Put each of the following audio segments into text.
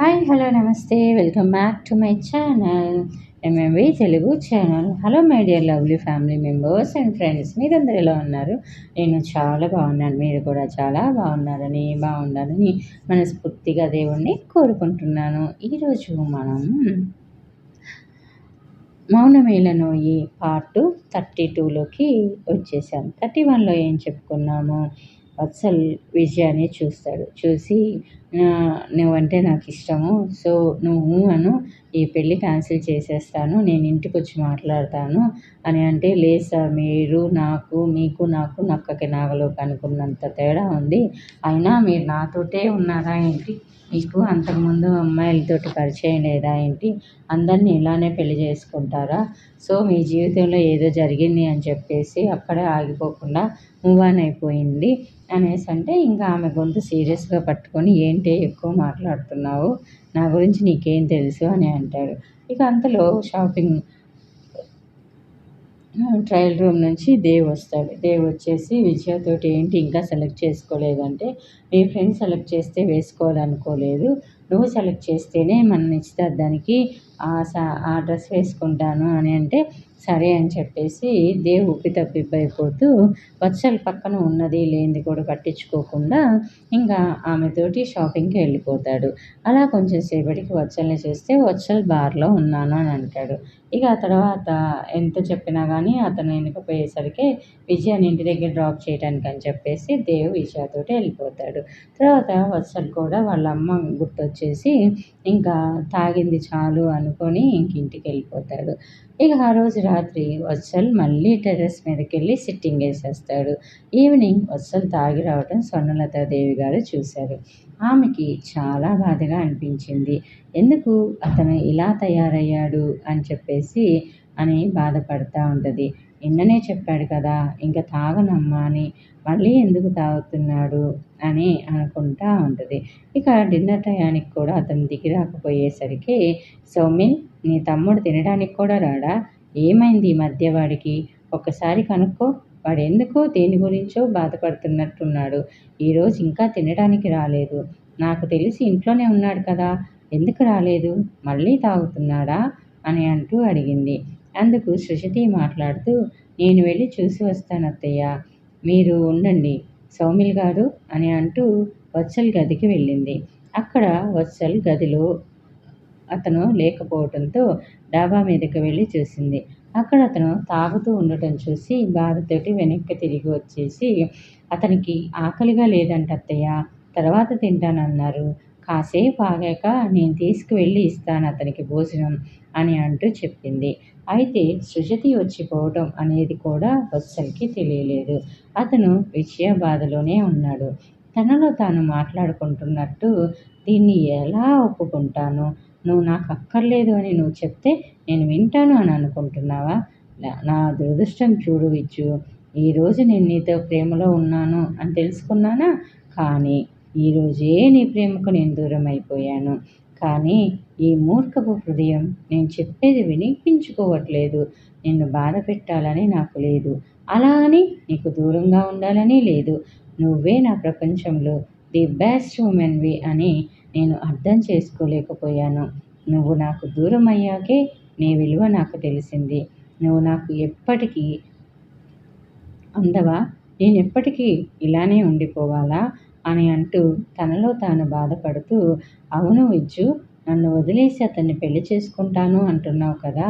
Hi hello నమస్తే welcome back to my channel MMV Telugu channel. Hello my dear lovely family members and friends, మీరందరూ ఎలా ఉన్నారు? నేను చాలా బాగున్నాను. మీరు కూడా చాలా బాగుండాలని మనస్ఫూర్తిగా దేవుణ్ణి కోరుకుంటున్నాను. ఈరోజు మనం మౌనమేలనోయి పార్ట్ 32లోకి వచ్చేసాం. 31లో ఏం చెప్పుకున్నాము? వత్సల్ విజయాన్ని చూస్తాడు. చూసి నువ్వంటే నాకు ఇష్టము, సో నువ్వు అను, ఈ పెళ్ళి క్యాన్సిల్ చేసేస్తాను, నేను ఇంటికి వచ్చి మాట్లాడతాను అని అంటే, లేదు సార్, మీరు మీకు నక్కకి నాగలోకి అనుకున్నంత తేడా ఉంది, అయినా మీరు నాతోటే ఉన్నారా ఏంటి? మీకు అంతకుముందు అమ్మాయిలతోటి పరిచయం లేదా ఏంటి? అందరినీ ఇలానే పెళ్లి చేసుకుంటారా? సో మీ జీవితంలో ఏదో జరిగింది అని చెప్పేసి అక్కడే ఆగిపోకుండా మూవ్ ఆన్ అయిపోయింది అనేసి అంటే, ఇంకా ఆమె గొంతు సీరియస్గా పట్టుకొని, ఏంటి ఎక్కువ మాట్లాడుతున్నావు, నా గురించి నీకేం తెలుసు అని అంటాడు. ఇక అంతలో షాపింగ్ ట్రయల్ రూమ్ నుంచి దేవ్ వస్తాడు. దేవ్ వచ్చేసి విజయతోటి, ఏంటి ఇంకా సెలెక్ట్ చేసుకోలేదంటే, మీ ఫ్రెండ్ సెలెక్ట్ చేస్తే వేసుకోవాలనుకోలేదు, నువ్వు సెలెక్ట్ చేస్తేనే మన నిశ్చితార్థానికి ఆ డ్రెస్ వేసుకుంటాను అని అంటే, సరే అని చెప్పేసి దేవ్ ఉప్పి తప్పిపోతూ వత్సల్ పక్కన ఉన్నది లేనిది కూడా పట్టించుకోకుండా ఇంకా ఆమెతోటి షాపింగ్కి వెళ్ళిపోతాడు. అలా కొంచెం సేపటికి వత్సల్ని చూస్తే, వత్సల్ బార్లో ఉన్నాను అని అంటాడు. ఇక ఆ తర్వాత ఎంత చెప్పినా కానీ అతను వెనకపోయేసరికి విజయాన్ని ఇంటి దగ్గర డ్రాప్ చేయడానికి అని చెప్పేసి దేవ్ విజయతోటి వెళ్ళిపోతాడు. తర్వాత వత్సల్ కూడా వాళ్ళ అమ్మ గుర్తొచ్చేసి ఇంకా తాగింది చాలు అనుకొని ఇంటికి వెళ్ళిపోతాడు. ఇక ఆ రోజు రాత్రి వత్సల్ మళ్ళీ టెర్రస్ మీదకి వెళ్ళి సిట్టింగ్ వేసేస్తాడు. ఈవినింగ్ వత్సల్ తాగి రావడం స్వర్ణలతాదేవి గారు చూశారు. ఆమెకి చాలా బాధగా అనిపించింది. ఎందుకు అతను ఇలా తయారయ్యాడు అని చెప్పేసి బాధపడతా ఉంటుంది. నిన్ననే చెప్పాడు కదా ఇంకా తాగనమ్మా అని, మళ్ళీ ఎందుకు తాగుతున్నాడు అని అనుకుంటా ఉంటుంది. ఇక డిన్నర్ టయానికి కూడా అతను దిగి రాకపోయేసరికి, సౌమిన్, నీ తమ్ముడు తినడానికి కూడా రాడా? ఏమైంది ఈ మధ్య వాడికి? ఒక్కసారి కనుక్కో, వాడు ఎందుకో దేని గురించో బాధపడుతున్నట్టున్నాడు. ఈరోజు ఇంకా తినడానికి రాలేదు. నాకు తెలిసి ఇంట్లోనే ఉన్నాడు కదా, ఎందుకు రాలేదు? మళ్ళీ తాగుతున్నాడా అని అంటూ అడిగింది. అందుకు సృజతి మాట్లాడుతూ, నేను వెళ్ళి చూసి వస్తాను అత్తయ్య, మీరు ఉండండి సౌమిల్ గారు అని అంటూ వత్సల్ గదికి వెళ్ళింది. అక్కడ వత్సల్ గదిలో అతను లేకపోవడంతో డాబా మీదకి వెళ్ళి చూసింది. అక్కడ అతను తాగుతూ ఉండటం చూసి బాధతోటి వెనక్కి తిరిగి వచ్చేసి, అతనికి ఆకలిగా లేదంట అత్తయ్య, తర్వాత తింటానన్నారు, కాసేపు ఆగాక నేను తీసుకువెళ్ళి ఇస్తాను అతనికి భోజనం అని అంటూ చెప్పింది. అయితే సృజతి వచ్చిపోవడం అనేది కూడా వత్సల్కి తెలియలేదు. అతను విషయ బాధలోనే ఉన్నాడు. తనలో తాను మాట్లాడుకుంటున్నట్టు, దీన్ని ఎలా ఒప్పుకుంటాను? నువ్వు నాకు అక్కర్లేదు అని నువ్వు చెప్తే నేను వింటాను అని అనుకుంటున్నావా? నా దురదృష్టం చూడు విజ్జు, ఈరోజు నేను నీతో ప్రేమలో ఉన్నాను అని తెలుసుకున్నానా? కానీ ఈరోజే నీ ప్రేమకు నేను దూరం అయిపోయాను. కానీ ఈ మూర్ఖపు హృదయం నేను చెప్పేది వినిపించుకోవట్లేదు. నిన్ను బాధ పెట్టాలని నాకు లేదు, అలా అని నీకు దూరంగా ఉండాలని లేదు. నువ్వే నా ప్రపంచంలో ది బెస్ట్ ఉమెన్వి అని నేను అర్థం చేసుకోలేకపోయాను. నువ్వు నాకు దూరం అయ్యాకే నీ విలువ నాకు తెలిసింది. నువ్వు నాకు ఎప్పటికీ అందవా? నేను ఎప్పటికీ ఇలానే ఉండిపోవాలా అని అంటూ తనలో తాను బాధపడుతూ, అవును విజ్జు, నన్ను వదిలేసి అతన్ని పెళ్లి చేసుకుంటాను అంటున్నావు కదా,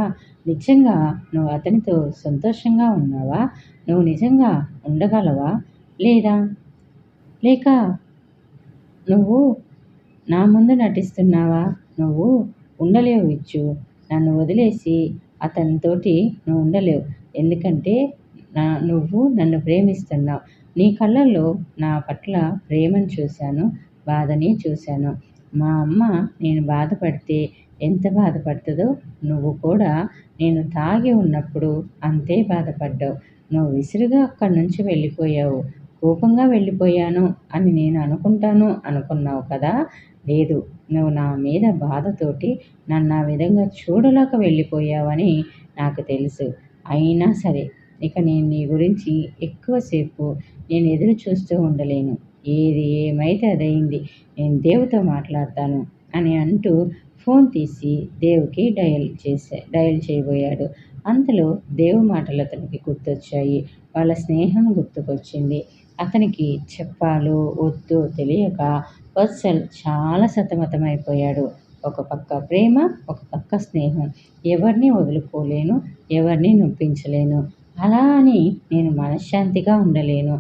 నిజంగా నువ్వు అతనితో సంతోషంగా ఉన్నావా? నువ్వు నిజంగా ఉండగలవా? లేక నువ్వు నా ముందు నటిస్తున్నావా? నువ్వు ఉండలేవు విజ్జు, నన్ను వదిలేసి అతనితోటి నువ్వు ఉండలేవు. ఎందుకంటే నువ్వు నన్ను ప్రేమిస్తున్నావు. నీ కళ్ళల్లో నా పట్ల ప్రేమను చూశాను, బాధని చూశాను. మా అమ్మ నేను బాధపడితే ఎంత బాధపడుతుందో నువ్వు కూడా నేను తాగి ఉన్నప్పుడు అంతే బాధపడ్డావు. నువ్వు విసురుగా అక్కడి నుంచి వెళ్ళిపోయావు. కోపంగా వెళ్ళిపోయాను అని నేను అనుకున్నావు కదా? లేదు, నువ్వు నా మీద బాధతోటి నన్ను ఆ విధంగా చూడలేక వెళ్ళిపోయావని నాకు తెలుసు. అయినా సరే ఇక నేను నీ గురించి ఎక్కువసేపు నేను ఎదురు చూస్తూ ఉండలేను. ఏది ఏమైతే అదయింది. నేను దేవుతో మాట్లాడతాను. అని అంటూ ఫోన్ తీసి దేవ్కి డయల్ చేయబోయాడు. అంతలో దేవ్ మాటలు అతనికి గుర్తొచ్చాయి. వాళ్ళ స్నేహం గుర్తుకొచ్చింది. అతనికి చెప్పాలో వద్దో తెలియక వత్సల్ చాలా సతమతమైపోయాడు. ఒక పక్క ప్రేమ, ఒక పక్క స్నేహం. ఎవరిని వదులుకోలేను, ఎవరిని నొప్పించలేను. అలా అని నేను మనశ్శాంతిగా ఉండలేను.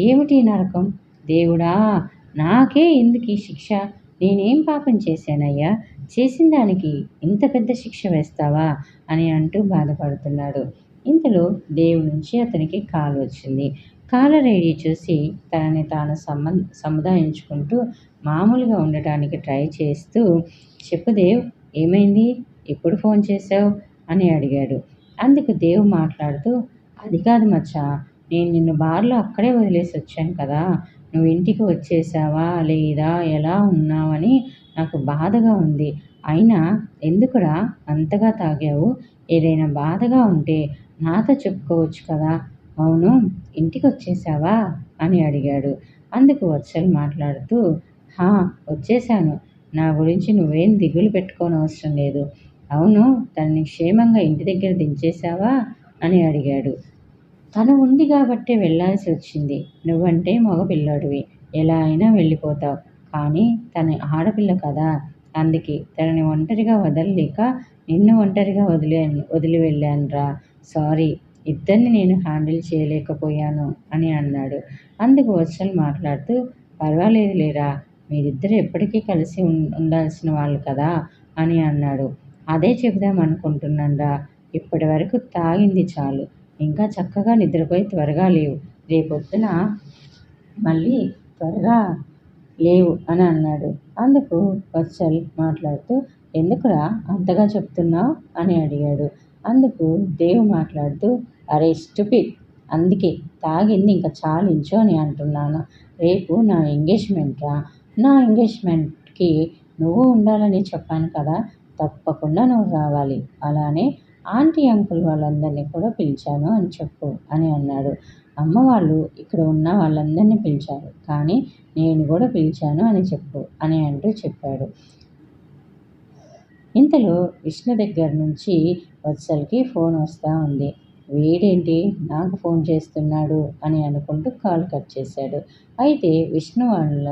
ఏమిటి నరకం? దేవుడా, నాకే ఎందుకు ఈ శిక్ష? నేనేం పాపం చేశానయ్యా? చేసిన దానికి ఇంత పెద్ద శిక్ష వేస్తావా అని అంటూ బాధపడుతున్నాడు. ఇంతలో దేవు నుంచి అతనికి కాల్ వచ్చింది. కాలర్ ఐడి చూసి తనని తాను సముదాయించుకుంటూ మామూలుగా ఉండటానికి ట్రై చేస్తూ, చెప్పు దేవ్, ఏమైంది? ఎప్పుడు ఫోన్ చేశావు అని అడిగాడు. అందుకు దేవ్ మాట్లాడుతూ, అది కాదు మచ్చా, నేను నిన్ను బార్లో అక్కడే వదిలేసి వచ్చాను కదా, నువ్వు ఇంటికి వచ్చేసావా లేదా, ఎలా ఉన్నావని నాకు బాధగా ఉంది. అయినా ఎందుకురా అంతగా తాగావు? ఏదైనా బాధగా ఉంటే నాతో చెప్పుకోవచ్చు కదా. అవును, ఇంటికి వచ్చేసావా అని అడిగాడు. అందుకు వత్సల్ మాట్లాడుతూ, హా, వచ్చేసాను. నా గురించి నువ్వేం దిగులు పెట్టుకోనవసరం లేదు. అవును, తనని క్షేమంగా ఇంటి దగ్గర దించేశావా అని అడిగాడు. తను ఉంది కాబట్టే వెళ్ళాల్సి వచ్చింది. నువ్వంటే మగపిల్లాడివి, ఎలా అయినా వెళ్ళిపోతావు. కానీ తను ఆడపిల్ల కదా, అందుకే తనని ఒంటరిగా వదలలేక నిన్ను ఒంటరిగా వదిలి వెళ్ళానురా. సారీ, ఇద్దరిని నేను హ్యాండిల్ చేయలేకపోయాను అని అన్నాడు. అందుకు వత్సల్ మాట్లాడుతూ, పర్వాలేదులేరా, మీరిద్దరు ఎప్పటికీ కలిసి ఉండాల్సిన వాళ్ళు కదా అని అన్నాడు. అదే చెబుదాం అనుకుంటున్నానురా. ఇప్పటి వరకు తాగింది చాలు. ఇంకా చక్కగా నిద్రపోయి త్వరగా లేవు. రేపొద్దున మళ్ళీ త్వరగా లేవు అని అన్నాడు. అందుకు వత్సల్ మాట్లాడుతూ, ఎందుకురా అంతగా చెప్తున్నావు అని అడిగాడు. అందుకు దేవ్ మాట్లాడుతూ, అరే స్టూపిడ్, అందుకే తాగింది ఇంకా చాలించు అని అంటున్నాను. రేపు నా ఎంగేజ్మెంట్ రా. నా ఎంగేజ్మెంట్కి నువ్వు ఉండాలని చెప్పాను కదా, తప్పకుండా నువ్వు రావాలి. అలానే ఆంటీ అంకుల్ వాళ్ళందరినీ కూడా పిలిచాను అని చెప్పు అని అన్నాడు. అమ్మ వాళ్ళు ఇక్కడ ఉన్న వాళ్ళందరినీ పిలిచారు, కానీ నేను కూడా పిలిచాను అని చెప్పు అని అంటూ చెప్పాడు. ఇంతలో విష్ణు దగ్గర నుంచి వత్సల్కి ఫోన్ వస్తూ ఉంది. వీడేంటి నాకు ఫోన్ చేస్తున్నాడు అని అనుకుంటూ కాల్ కట్ చేశాడు. అయితే విష్ణు వాళ్ళ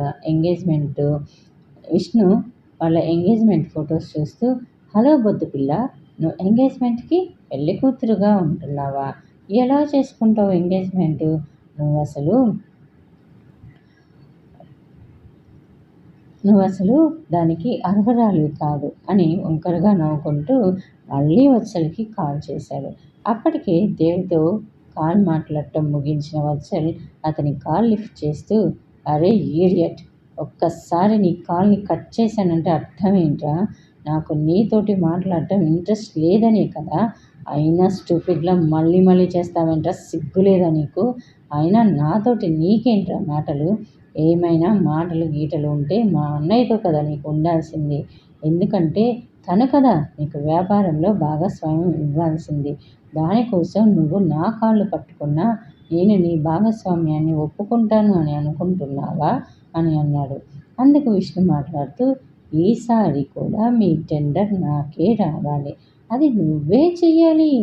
ఎంగేజ్మెంట్ ఫొటోస్ చూస్తూ, హలో బొద్దు పిల్ల, నువ్వు ఎంగేజ్మెంట్కి పెళ్లి కూతురుగా ఉంటున్నావా? ఎలా చేసుకుంటావు ఎంగేజ్మెంటు? నువ్వు అసలు దానికి అర్హురాలివి కాదు అని వంకరగా నవ్వుకుంటూ మళ్ళీ వత్సల్కి కాల్ చేశాడు. అప్పటికే దేవ్తో కాల్ మాట్లాడటం ముగించిన వత్సల్ అతని కాల్ లిఫ్ట్ చేస్తూ, అరే ఈడియట్, ఒక్కసారి నీ కాల్ని కట్ చేశానంటే అర్థం ఏంట్రా? నాకు నీతోటి మాట్లాడటం ఇంట్రెస్ట్ లేదనే కదా. అయినా స్టూపిడ్లా మళ్ళీ మళ్ళీ చేస్తావేంట్రా? సిగ్గులేదా నీకు? అయినా నాతోటి నీకేంట్రా మాటలు? ఏమైనా మాటలు గీటలు ఉంటే మా అన్నయ్యతో కదా నీకు ఉండాల్సింది. ఎందుకంటే తను కదా నీకు వ్యాపారంలో భాగస్వామ్యం ఇవ్వాల్సింది. దానికోసం నువ్వు నా కాళ్ళు పట్టుకున్నా నేను నీ భాగస్వామ్యాన్ని ఒప్పుకుంటాను అని అనుకుంటున్నావా అని అన్నాడు. అందుకు విష్ణు మాట్లాడుతూ, ఈసారి కూడా మీ టెండర్ నాకే రావాలి. అది నువ్వే చెయ్యాలి.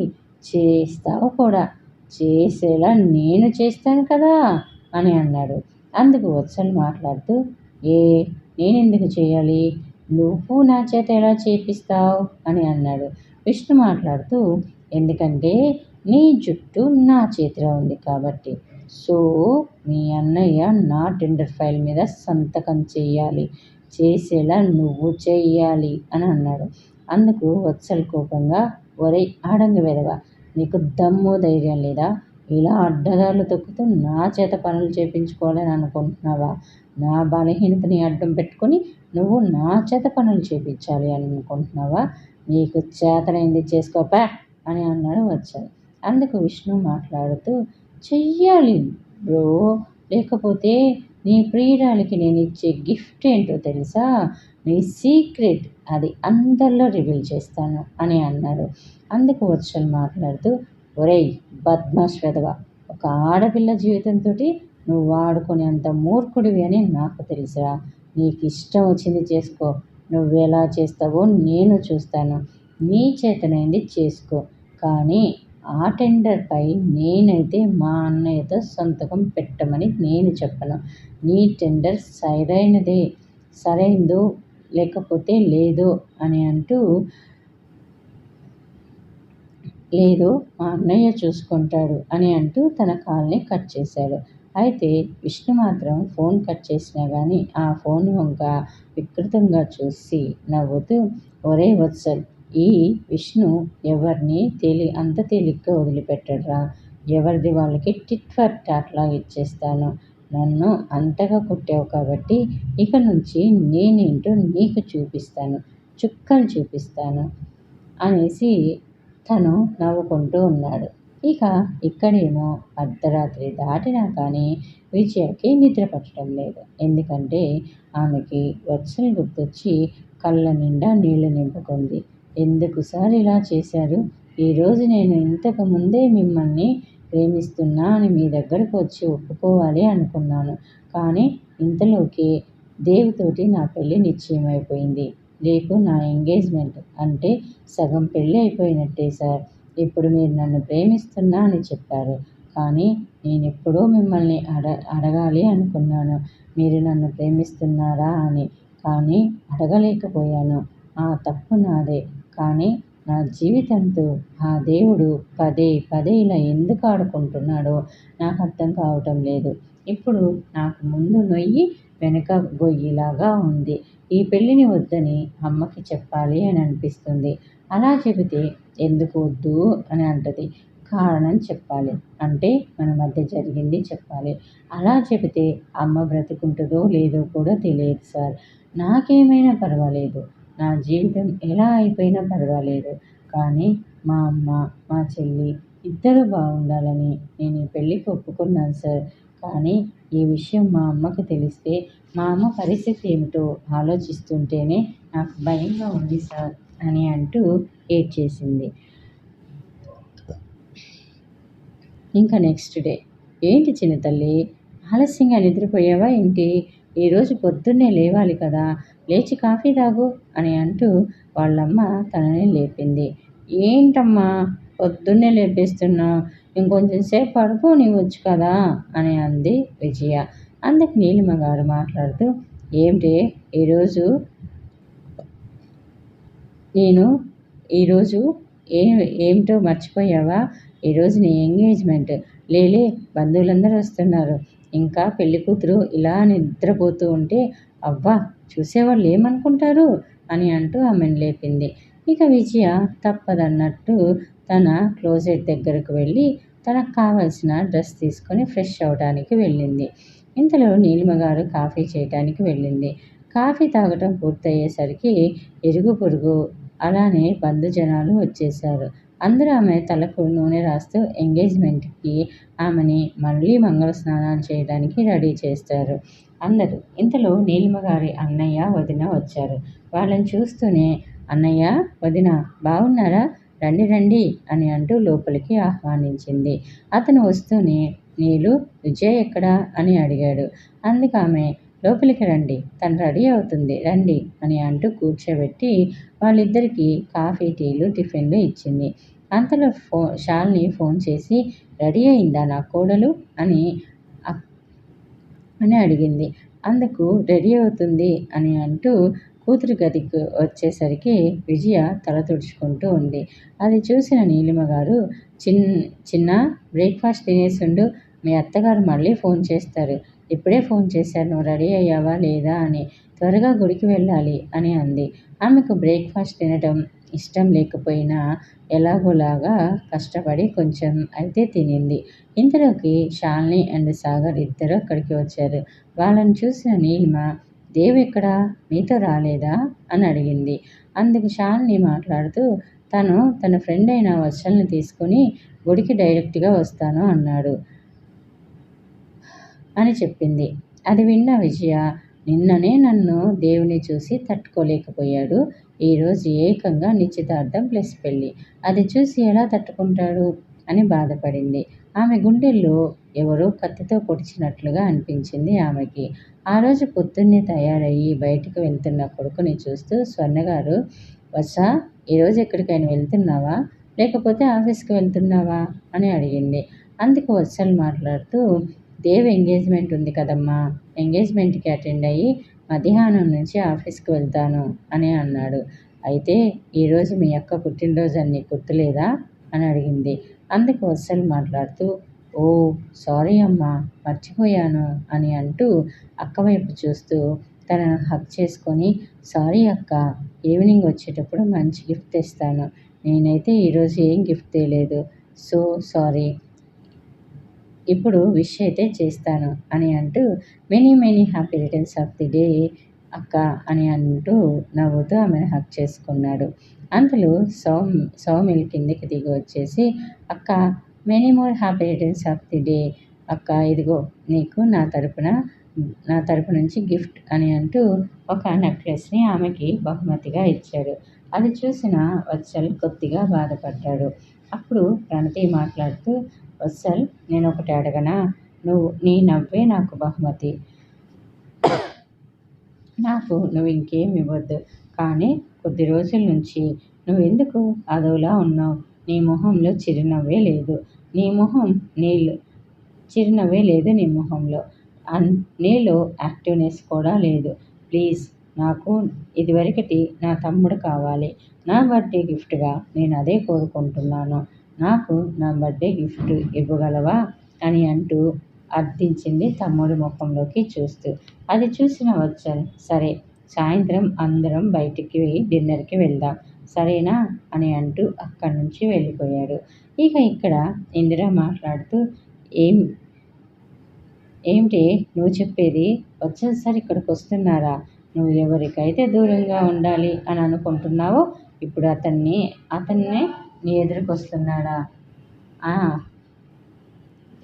చేస్తావు కూడా. చేసేలా నేను చేస్తాను కదా అని అన్నాడు. అందుకు వత్సల్ మాట్లాడుతూ, నేనెందుకు చేయాలి? నువ్వు నా చేత ఎలా చేపిస్తావు అని అన్నాడు. విష్ణు మాట్లాడుతూ, ఎందుకంటే నీ జుట్టు నా చేతిలో ఉంది కాబట్టి. సో మీ అన్నయ్య నా టెండర్ ఫైల్ మీద సంతకం చెయ్యాలి. చేసేలా నువ్వు చెయ్యాలి అని అన్నాడు. అందుకు వత్సల్ కోపంగా, ఒరేయ్ ఆడంగి వెధవా, నీకు దమ్ము ధైర్యం లేదా? ఇలా అడ్డదారులు తొక్కుతూ నా చేత పనులు చేయించుకోవాలని అనుకుంటున్నావా? నా బలహీనతని అడ్డం పెట్టుకొని నువ్వు నా చేత పనులు చేయించాలి అని అనుకుంటున్నావా? నీకు చేతనైంది చేసుకోపా అని అన్నాడు వత్సల్. అందుకు విష్ణు మాట్లాడుతూ, చెయ్యాలి బ్రో, లేకపోతే నీ ప్రియురాలికి నేను ఇచ్చే గిఫ్ట్ ఏంటో తెలుసా? నీ సీక్రెట్, అది అందరిలో రివీల్ చేస్తాను అని అన్నాడు. అందుకు వత్సల్ మాట్లాడుతూ, ఒరేయ్ బద్మాష్ వెధవ, ఒక ఆడపిల్ల జీవితంతో నువ్వు వాడుకునేంత మూర్ఖుడివి అని నాకు తెలుసురా. నీకు ఇష్టం వచ్చింది చేసుకో, నువ్వెలా చేస్తావో నేను చూస్తాను. నీ చేతనైంది చేసుకో. కానీ ఆ టెండర్‌పై నేనైతే మా అన్నయ్యతో సంతకం పెట్టమని నేను చెప్పను. నీ టెండర్ సరైందో లేకపోతే లేదో అని అంటూ లేదు మా అన్నయ్య చూసుకుంటాడు అని అంటూ తన కాల్ని కట్ చేశాడు. అయితే విష్ణు మాత్రం ఫోన్ కట్ చేసినా గానీ ఆ ఫోన్ వంక వికృతంగా చూసి నవ్వుతూ, ఒరేయ్ వత్సల్, ఈ విష్ణు ఎవర్ని అంత తేలిగ్గా వదిలిపెట్టడురా. ఎవరిది వాళ్ళకి టిట్ ఫర్ టాట్‌లా ఇచ్చేస్తాను. నన్ను అంతగా కొట్టావు కాబట్టి ఇక నుంచి నేనేంటో నీకు చూపిస్తాను. చుక్కలు చూపిస్తాను అనేసి తను నవ్వుకుంటూ ఉన్నాడు. ఇక ఇక్కడేమో అర్ధరాత్రి దాటినా కానీ విజయకి నిద్ర పట్టడం లేదు. ఎందుకంటే ఆమెకి వత్సల్ గుర్తొచ్చి కళ్ళ నిండా నీళ్లు నింపుకుంది. ఎందుకు సార్ ఇలా చేశారు? ఈరోజు నేను ఇంతకు ముందే మిమ్మల్ని ప్రేమిస్తున్నా అని మీ దగ్గరకు వచ్చి ఒప్పుకోవాలి అనుకున్నాను. కానీ ఇంతలోకి దేవ్‌తోటి నా పెళ్లి నిశ్చయమైపోయింది. రేపు నా ఎంగేజ్‌మెంట్. అంటే సగం పెళ్లి అయిపోయినట్టే సార్. ఇప్పుడు మీరు నన్ను ప్రేమిస్తున్నా అని చెప్పారు. కానీ నేనెప్పుడో మిమ్మల్ని అడగాలి అనుకున్నాను. మీరు నన్ను ప్రేమిస్తున్నారా అని. కానీ అడగలేకపోయాను. ఆ తప్పు నాదే. కానీ నా జీవితంతో ఆ దేవుడు పదే పదే ఇలా ఎందుకు ఆడుకుంటున్నాడో నాకర్థం కావటం లేదు. ఇప్పుడు నాకు ముందు నొయ్యి వెనక గొయ్యిలాగా ఉంది. ఈ పెళ్ళిని వద్దని అమ్మకి చెప్పాలి అని అనిపిస్తుంది. అలా చెబితే ఎందుకు వద్దు అని అంటది. కారణం చెప్పాలి. అంటే మన మధ్య జరిగింది చెప్పాలి. అలా చెబితే అమ్మ బ్రతికుంటుందో లేదో కూడా తెలియదు సార్. నాకేమైనా పర్వాలేదు. నా జీవితం ఎలా అయిపోయినా పర్వాలేదు. కానీ మా అమ్మ, మా చెల్లి ఇద్దరూ బాగుండాలని నేను ఈ పెళ్ళికి ఒప్పుకున్నాను సార్. కానీ ఈ విషయం మా అమ్మకి తెలిస్తే మా అమ్మ పరిస్థితి ఏమిటో ఆలోచిస్తుంటేనే నాకు భయంగా ఉంది సార్ అని అంటూ ఏడ్చేసింది. ఇంకా నెక్స్ట్ డే, ఏంటి చిన్న తల్లి, ఆలస్యంగా నిద్రపోయావా ఏంటి? ఈరోజు పొద్దున్నే లేవాలి కదా, లేచి కాఫీ తాగు అని అంటూ వాళ్ళమ్మ తనని లేపింది. ఏంటమ్మా పొద్దున్నే లేపేస్తున్నావు? ఇంకొంచెం సేపు పడుకోనివ్వచ్చు కదా అని అంది విజయ. అందుకు నీలిమ గారు మాట్లాడుతూ, ఏమిటే ఈరోజు నేను ఈరోజు ఏమిటో మర్చిపోయావా? ఈరోజు నీ ఎంగేజ్మెంట్. లేలే, బంధువులందరూ వస్తున్నారు. ఇంకా పెళ్ళికూతురు ఇలా నిద్రపోతూ ఉంటే అవ్వా చూసేవాళ్ళు ఏమనుకుంటారు అని అంటూ ఆమెను లేపింది. ఇక విజయ తప్పదన్నట్టు తన క్లోజెట్ దగ్గరకు వెళ్ళి తనకు కావలసిన డ్రెస్ తీసుకొని ఫ్రెష్ అవ్వడానికి వెళ్ళింది. ఇంతలో నీలిమ గారు కాఫీ చేయటానికి వెళ్ళింది. కాఫీ తాగటం పూర్తయ్యేసరికి ఇరుగు పొరుగు అలానే బంధుజనాలు వచ్చేశారు. అందరూ ఆమె తలకు నూనె రాస్తూ ఎంగేజ్మెంట్‌కి ఆమెని మళ్ళీ మంగళ స్నానాలు చేయడానికి రెడీ చేస్తారు అందరూ. ఇంతలో నీలిమ గారి అన్నయ్య, వదిన వచ్చారు. వాళ్ళని చూస్తూనే అన్నయ్య, వదిన బాగున్నారా? రండి రండి అని అంటూ లోపలికి ఆహ్వానించింది. అతను వస్తూనే నీలు, విజయ్ ఎక్కడా అని అడిగాడు. అందుకామె లోపలికి రండి, తను రెడీ అవుతుంది రండి అని అంటూ కూర్చోబెట్టి వాళ్ళిద్దరికీ కాఫీ, టీలు, టిఫిన్లు ఇచ్చింది. అంతలో శాలిని ఫోన్ చేసి రెడీ అయిందా నా కోడలు అని అడిగింది. అందుకు రెడీ అవుతుంది అని అంటూ కూతురి గదికి వచ్చేసరికి విజయ తల తుడుచుకుంటూ ఉంది. అది చూసిన నీలిమ గారు, చిన్నా బ్రేక్‌ఫాస్ట్ తినేసుండు, మీ అత్తగారు మళ్ళీ ఫోన్ చేస్తారు. ఇప్పుడే ఫోన్ చేశారు, నువ్వు రెడీ అయ్యావా లేదా అని. త్వరగా గుడికి వెళ్ళాలి అని అంది. ఆమెకు బ్రేక్‌ఫాస్ట్ తినడం ఇష్టం లేకపోయినా ఎలాగోలాగా కష్టపడి కొంచెం అయితే తినింది. ఇంతలోకి శాలిని అండ్ సాగర్ ఇద్దరూ అక్కడికి వచ్చారు. వాళ్ళని చూసిన నీలిమ, దేవ్ ఎక్కడా? మీతో రాలేదా అని అడిగింది. అందుకు శాలిని మాట్లాడుతూ, తను తన ఫ్రెండ్ అయిన వత్సల్ని తీసుకుని గుడికి డైరెక్ట్‌గా వస్తాను అన్నాడు అని చెప్పింది. అది విన్న విజయ, నిన్ననే నన్ను దేవుని చూసి తట్టుకోలేకపోయాడు. ఈరోజు ఏకంగా నిశ్చితార్థం ప్లస్ పెళ్ళి. అది చూసి ఎలా తట్టుకుంటాడు అని బాధపడింది. ఆమె గుండెల్లో ఎవరో కత్తితో పొడిచినట్లుగా అనిపించింది ఆమెకి. ఆ రోజు పొద్దున్నే తయారయ్యి బయటికి వెళ్తున్న కొడుకుని చూస్తూ స్వర్ణగారు, "వత్సా, ఈరోజు ఎక్కడికైనా వెళ్తున్నావా? లేకపోతే ఆఫీస్‌కి వెళ్తున్నావా?" అని అడిగింది. అందుకు వత్సల్ మాట్లాడుతూ, "దేవ్ ఎంగేజ్మెంట్ ఉంది కదమ్మా! ఎంగేజ్మెంట్‌కి అటెండ్ అయ్యి మధ్యాహ్నం నుంచి ఆఫీస్‌కి వెళ్తాను" అని అన్నాడు. "అయితే ఈరోజు మీ అక్క పుట్టినరోజు అని నీకు గుర్తులేదా?" అని అడిగింది. అందుకు వత్సల్ మాట్లాడుతూ, "ఓహ్! సారీ అమ్మా, మర్చిపోయాను" అని అంటూ అక్క వైపు చూస్తూ తనను హగ్ చేసుకొని, "సారీ అక్క, ఈవినింగ్ వచ్చేటప్పుడు మంచి గిఫ్ట్ తెస్తాను. నేనైతే ఈరోజు ఏం గిఫ్ట్ తేలేదు. So sorry. ఇప్పుడు విష్ అయితే చేస్తాను" అని అంటూ, "many many happy returns of the day అక్క" అని అంటూ నవ్వుతూ ఆమెను హగ్ చేసుకున్నాడు. అంతలో సౌమిల్ కిందకి దిగి వచ్చేసి, "అక్క, many more happy returns of the day అక్క, ఇదిగో నీకు నా తరపు నుంచి గిఫ్ట్" అని అంటూ ఒక నెక్లెస్ని ఆమెకి బహుమతిగా ఇచ్చాడు. అది చూసిన వత్సల్ కొద్దిగా బాధపడ్డాడు. అప్పుడు ప్రణతి మాట్లాడుతూ, "వత్సల్, నేనొకటి అడగనా? నీ నవ్వే నాకు బహుమతి. నువ్వు ఇంకేం ఇవ్వద్దు. కానీ కొద్ది రోజుల నుంచి నువ్వెందుకు అదోలా ఉన్నావు? నీ మొహంలో చిరునవ్వే లేదు. చిరునవ్వే లేదు నీ మొహంలో. నీలో యాక్టివ్నెస్ కూడా లేదు. ప్లీజ్, నాకు ఇదివరకటి నా తమ్ముడు కావాలి. నా బర్త్డే గిఫ్ట్గా నేను అదే కోరుకుంటున్నాను. నాకు నా బర్త్డే గిఫ్ట్ ఇవ్వగలవా?" అని అంటూ అర్థించింది తమ్ముడి ముఖంలోకి చూస్తూ. అది చూసిన వత్సల్, "సరే, సాయంత్రం అందరం బయటికి డిన్నర్‌కి వెళ్దాం. సరేనా?" అని అంటూ అక్కడి నుంచి వెళ్ళిపోయాడు. ఇక ఇక్కడ ఇందిర మాట్లాడుతూ, ఏమిటే నువ్వు చెప్పేది? వత్సల్ సార్ ఇక్కడికొస్తున్నారా? నువ్వు ఎవరికైతే దూరంగా ఉండాలి అని అనుకుంటున్నావో ఇప్పుడు అతన్నే నీ ఎదురుకొస్తున్నాడా? ఆ!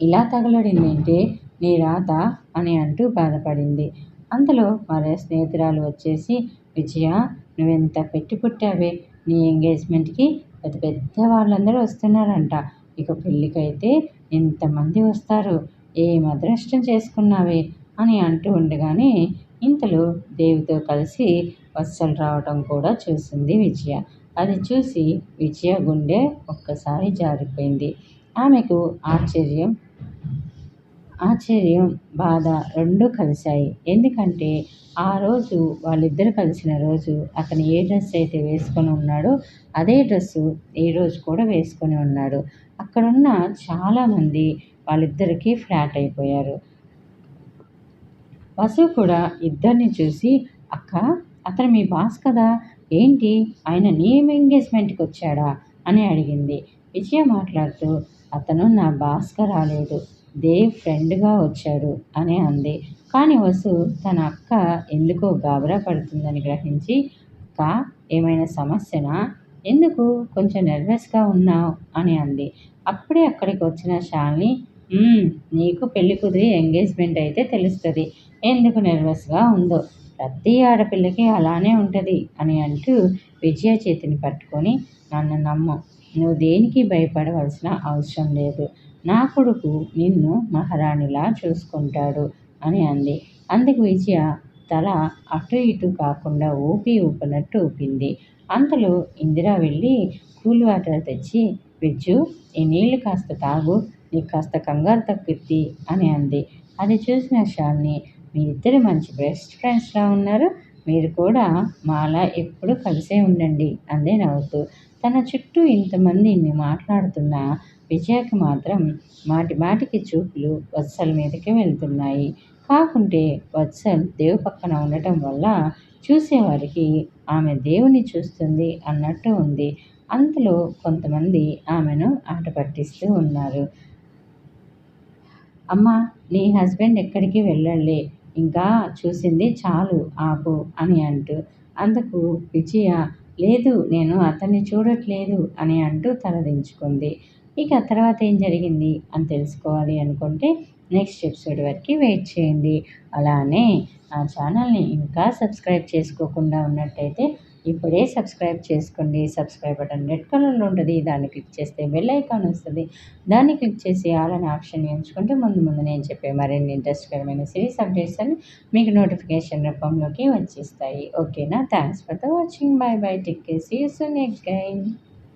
ఇలా తగలడిందేంటే నీ రాత" అని అంటూ బాధపడింది. అంతలో మరో స్నేహితురాలు వచ్చేసి, "విజయ, నువ్వెంత పెట్టి పుట్టావే! నీ ఎంగేజ్మెంట్‌కి పెద్ద పెద్ద వాళ్ళందరూ వస్తున్నారంట. ఇక పెళ్ళికైతే ఎంతమంది వస్తారు! ఏం అదృష్టం చేసుకున్నావే" అని అంటూ ఉండగానే ఇంతలో దేవితో కలిసి వత్సల్ రావటం కూడా చూసింది విజయ. అది చూసి విజయ గుండె ఒక్కసారి జారిపోయింది. ఆమెకు ఆశ్చర్యం, బాధ రెండూ కలిశాయి. ఎందుకంటే ఆ రోజు వాళ్ళిద్దరూ కలిసిన రోజు అతను ఏ డ్రెస్ అయితే వేసుకొని ఉన్నాడో అదే డ్రెస్సు ఈరోజు కూడా వేసుకొని ఉన్నాడు. అక్కడున్న చాలామంది వాళ్ళిద్దరికీ ఫ్లాట్ అయిపోయారు. వసు కూడా ఇద్దరిని చూసి, "అక్క, అతను మీ బాస్ కదా! ఏంటి ఆయన నీ ఎంగేజ్మెంట్‌కి వచ్చాడా?" అని అడిగింది. విజయ మాట్లాడుతూ, "అతను నా బాస్‌గా రాలేదు. దేవ్ ఫ్రెండ్‌గా వచ్చాడు" అని అంది. కానీ వసు తన అక్క ఎందుకో గాబరా పడుతుందని గ్రహించి, "అక్క, ఏమైనా సమస్యనా? ఎందుకు కొంచెం నెర్వస్‌గా ఉన్నావు" అని అంది. అప్పుడే అక్కడికి వచ్చిన శాలిని, నీకు పెళ్లి కుదిరి ఎంగేజ్మెంట్ అయితే తెలుస్తది. ఎందుకు నెర్వస్‌గా ఉందో. ప్రతి ఆడపిల్లకి అలానే ఉంటది" అని అంటూ విజయ చేతిని పట్టుకొని, "నన్ను నమ్ము. నువ్వు దేనికి భయపడవలసిన అవసరం లేదు. నా కొడుకు నిన్ను మహారాణిలా చూసుకుంటాడు" అని అంది. అందుకు విజయ తల అటూ ఇటూ కాకుండా ఊపినట్టు ఊపింది. అంతలో ఇందిర వెళ్ళి కూల్ వాటర్ తెచ్చి, "విజ్జు, ఈ నీళ్లు కాస్త తాగు. నీకు కాస్త కంగారు తగ్గుద్ది" అని అంది. అది చూసిన శాలిని, "మీరిద్దరు మంచి బెస్ట్ ఫ్రెండ్స్‌లా ఉన్నారు. మీరు కూడా మాలా ఎప్పుడూ కలిసే ఉండండి" అంది నవ్వుతూ. తన చుట్టూ ఇంతమంది ఇన్ని మాట్లాడుతున్నా విజయకి మాత్రం మాటి మాటికి చూపులు వత్సల్ మీదకి వెళ్తున్నాయి. కాకుంటే వత్సల్ దేవ్ పక్కన ఉండటం వల్ల చూసేవారికి ఆమె దేవుణ్ణి చూస్తుంది అన్నట్టు ఉంది. అంతలో కొంతమంది ఆమెను ఆట పట్టిస్తూ ఉన్నారు. "అమ్మా, నీ హస్బెండ్ ఎక్కడికి వెళ్ళడులే. ఇంకా చూసింది చాలు, ఆపు" అని అంటూ. అందుకు విజయ, "లేదు, నేను అతన్ని చూడట్లేదు" అని అంటూ తలదించుకుంది. ఇక తర్వాత ఏం జరిగింది అని తెలుసుకోవాలి అనుకుంటే నెక్స్ట్ ఎపిసోడ్ వరకు వెయిట్ చేయండి. అలానే నా ఛానల్ని ఇంకా సబ్స్క్రైబ్ చేసుకోకుండా ఉన్నట్టయితే ఇప్పుడే సబ్స్క్రైబ్ చేసుకోండి. సబ్స్క్రైబ్ బటన్ రెడ్ కలర్లో ఉంటుంది, దాన్ని క్లిక్ చేస్తే బెల్ ఐకాన్ వస్తుంది. దాన్ని క్లిక్ చేసి ఆల్ అనే ఆప్షన్ ఎంచుకుంటే ముందు ముందు నేను చెప్పే మరిన్ని ఇంట్రెస్ట్కరమైన సిరీస్ అప్డేట్స్ అని మీకు నోటిఫికేషన్ రూపంలోకి వచ్చేస్తాయి. ఓకేనా? Thanks for the watching. Bye bye. Take care. See you soon again.